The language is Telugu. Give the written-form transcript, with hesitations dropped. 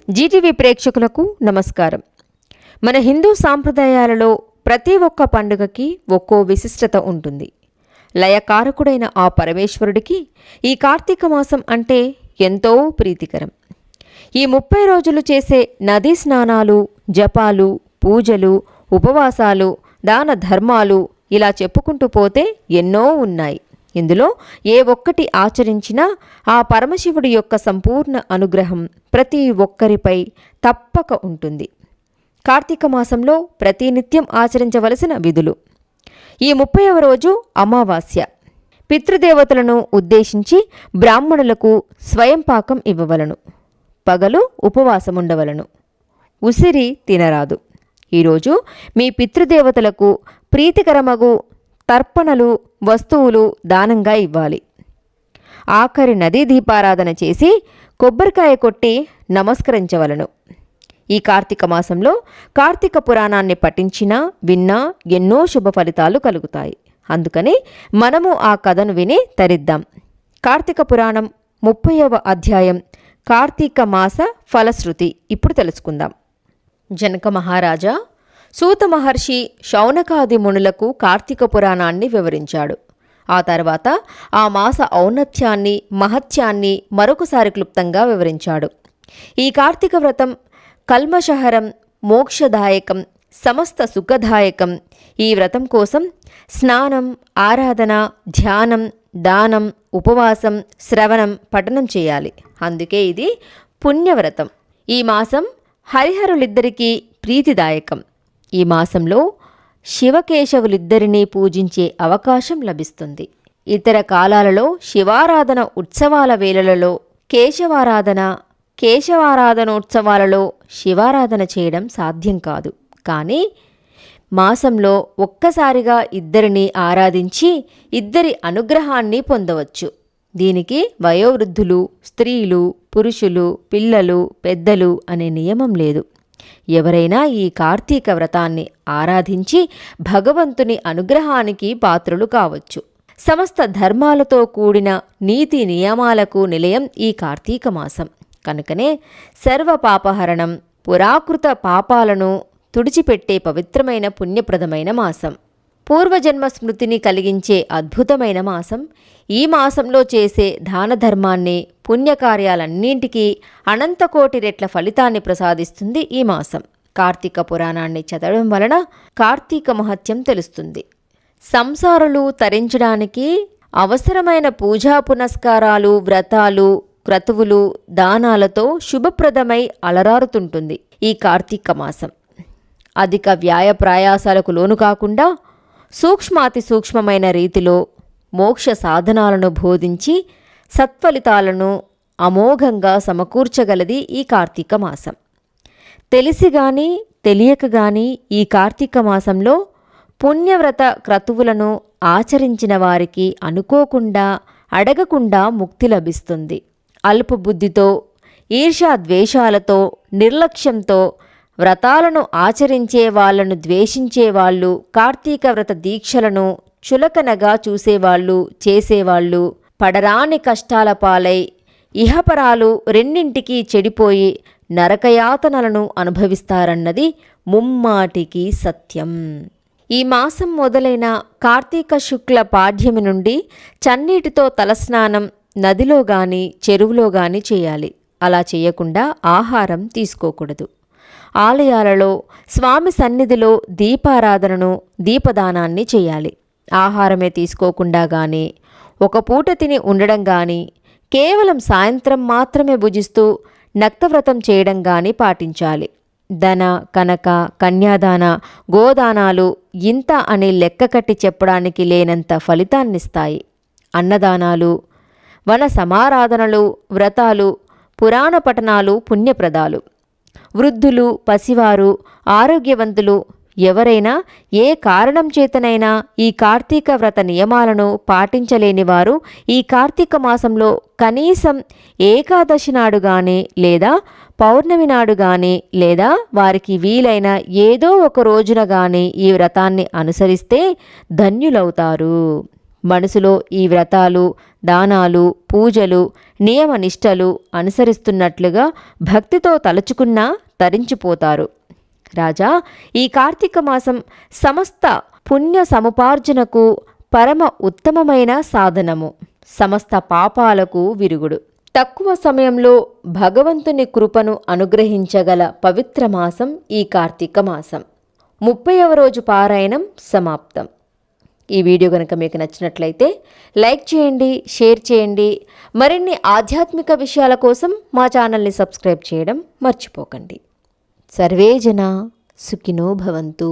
జీటీవీ ప్రేక్షకులకు నమస్కారం. మన హిందూ సాంప్రదాయాలలో ప్రతి ఒక్క పండుగకి ఒక్కో విశిష్టత ఉంటుంది. లయకారకుడైన ఆ పరమేశ్వరుడికి ఈ కార్తీక మాసం అంటే ఎంతో ప్రీతికరం. ఈ 30 రోజులు చేసే నదీ స్నానాలు, జపాలు, పూజలు, ఉపవాసాలు, దాన ధర్మాలు ఇలా చెప్పుకుంటూ పోతే ఎన్నో ఉన్నాయి. ఇందులో ఏ ఒక్కటి ఆచరించినా ఆ పరమశివుడి యొక్క సంపూర్ణ అనుగ్రహం ప్రతి ఒక్కరిపై తప్పక ఉంటుంది. కార్తీక మాసంలో ప్రతినిత్యం ఆచరించవలసిన విధులు. ఈ 30వ రోజు అమావాస్య. పితృదేవతలను ఉద్దేశించి బ్రాహ్మణులకు స్వయం పాకం ఇవ్వవలను. పగలు ఉపవాసముండవలను. ఉసిరి తినరాదు. ఈరోజు మీ పితృదేవతలకు ప్రీతికరమగు తర్పణలు, వస్తువులు దానంగా ఇవ్వాలి. ఆఖరి నదీ దీపారాధన చేసి కొబ్బరికాయ కొట్టి నమస్కరించవలను. ఈ కార్తీక మాసంలో కార్తీక పురాణాన్ని పఠించినా విన్నా ఎన్నో శుభ ఫలితాలు కలుగుతాయి. అందుకని మనము ఆ కథను విని తరిద్దాం. కార్తీక పురాణం 30వ అధ్యాయం కార్తీక మాస ఫలశ్రుతి ఇప్పుడు తెలుసుకుందాం. జనక మహారాజా, సూత మహర్షి శౌనకాది మునులకు కార్తీక పురాణాన్ని వివరించాడు. ఆ తర్వాత ఆ మాస ఔన్నత్యాన్ని, మహత్యాన్ని మరొకసారి క్లుప్తంగా వివరించాడు. ఈ కార్తీక వ్రతం కల్మషహరం, మోక్షదాయకం, సమస్త సుఖదాయకం. ఈ వ్రతం కోసం స్నానం, ఆరాధన, ధ్యానం, దానం, ఉపవాసం, శ్రవణం, పఠనం చేయాలి. అందుకే ఇది పుణ్యవ్రతం. ఈ మాసం హరిహరులిద్దరికీ ప్రీతిదాయకం. ఈ మాసంలో శివకేశవులిద్దరినీ పూజించే అవకాశం లభిస్తుంది. ఇతర కాలాలలో శివారాధన ఉత్సవాల వేళలలో కేశవారాధన, కేశవారాధనోత్సవాలలో శివారాధన చేయడం సాధ్యం కాదు. కానీ మాసంలో ఒక్కసారిగా ఇద్దరిని ఆరాధించి ఇద్దరి అనుగ్రహాన్ని పొందవచ్చు. దీనికి వయోవృద్ధులు, స్త్రీలు, పురుషులు, పిల్లలు, పెద్దలు అనే నియమం లేదు. ఎవరైనా ఈ కార్తీక వ్రతాన్ని ఆరాధించి భగవంతుని అనుగ్రహానికి పాత్రులు కావచ్చు. సమస్త ధర్మాలతో కూడిన నీతి నియమాలకు నిలయం ఈ కార్తీక మాసం. కనుకనే సర్వ పాపహరణం, పురాకృత పాపాలను తుడిచిపెట్టే పవిత్రమైన పుణ్యప్రదమైన మాసం. పూర్వజన్మ స్మృతిని కలిగించే అద్భుతమైన మాసం. ఈ మాసంలో చేసే దాన ధర్మాన్ని, పుణ్యకార్యాలన్నింటికీ అనంతకోటి రెట్ల ఫలితాన్ని ప్రసాదిస్తుంది ఈ మాసం. కార్తీక పురాణాన్ని చదవడం వలన కార్తీక మహత్యం తెలుస్తుంది. సంసారులు తరించడానికి అవసరమైన పూజా పునస్కారాలు, వ్రతాలు, క్రతువులు, దానాలతో శుభప్రదమై అలరారుతుంటుంది ఈ కార్తీక మాసం. అధిక వ్యాయ ప్రయాసాలకు లోను కాకుండా సూక్ష్మాతి సూక్ష్మమైన రీతిలో మోక్ష సాధనాలను బోధించి సత్ఫలితాలను అమోఘంగా సమకూర్చగలది ఈ కార్తీక మాసం. తెలిసి గాని తెలియక గాని ఈ కార్తీక మాసంలో పుణ్యవ్రత క్రతువులను ఆచరించిన వారికి అనుకోకుండా, అడగకుండా ముక్తి లభిస్తుంది. అల్పబుద్ధితో, ఈర్ష్యాద్వేషాలతో, నిర్లక్ష్యంతో వ్రతాలను ఆచరించే వాళ్లను ద్వేషించే వాళ్ళు, కార్తీక వ్రత దీక్షలను చులకనగా చూసేవాళ్ళు, చేసేవాళ్ళు పడరాని కష్టాల పాలై ఇహపరాలు రెండింటికి చెడిపోయి నరకయాతనలను అనుభవిస్తారన్నది ముమ్మాటికి సత్యం. ఈ మాసం మొదలైన కార్తీక శుక్ల పాడ్యమి నుండి చన్నీటితో తలస్నానం నదిలో గాని చెరువులో గాని చేయాలి. అలా చేయకుండా ఆహారం తీసుకోకూడదు. ఆలయాలలో స్వామి సన్నిధిలో దీపారాధనను, దీపదానాన్ని చేయాలి. ఆహారమే తీసుకోకుండా గాని, ఒక పూట తిని ఉండడం గాని, కేవలం సాయంత్రం మాత్రమే భుజిస్తూ నక్తవ్రతం చేయడం గాని పాటించాలి. ధన, కనక, కన్యాదాన, గోదానాలు ఇంత అని లెక్క కట్టి చెప్పడానికి లేనంత ఫలితాన్నిస్తాయి. అన్నదానాలు, వన సమారాధనలు, వ్రతాలు, పురాణ పఠనాలు పుణ్యప్రదాలు. వృద్ధులు, పసివారు, ఆరోగ్యవంతులు ఎవరైనా ఏ కారణం చేతనైనా ఈ కార్తీక వ్రత నియమాలను పాటించలేని వారు ఈ కార్తీక మాసంలో కనీసం ఏకాదశి నాడు గాని, లేదా పౌర్ణమి నాడు గాని, లేదా వారికి వీలైన ఏదో ఒక రోజున గాని ఈ వ్రతాన్ని అనుసరిస్తే ధన్యులవుతారు. మనసులో ఈ వ్రతాలు, దానాలు, పూజలు, నియమ నిష్టలు అనుసరిస్తున్నట్లుగా భక్తితో తలుచుకున్నా తరించిపోతారు. రాజా, ఈ కార్తీక మాసం సమస్త పుణ్య సముపార్జనకు పరమ ఉత్తమమైన సాధనము, సమస్త పాపాలకు విరుగుడు. తక్కువ సమయంలో భగవంతుని కృపను అనుగ్రహించగల పవిత్ర మాసం ఈ కార్తీక మాసం. 30వ రోజు పారాయణం సమాప్తం. ఈ వీడియో కనుక మీకు నచ్చినట్లయితే లైక్ చేయండి, షేర్ చేయండి. మరిన్ని ఆధ్యాత్మిక విషయాల కోసం మా ఛానల్ని సబ్స్క్రైబ్ చేయడం మర్చిపోకండి. సర్వే జనా సుఖినో భవంతు.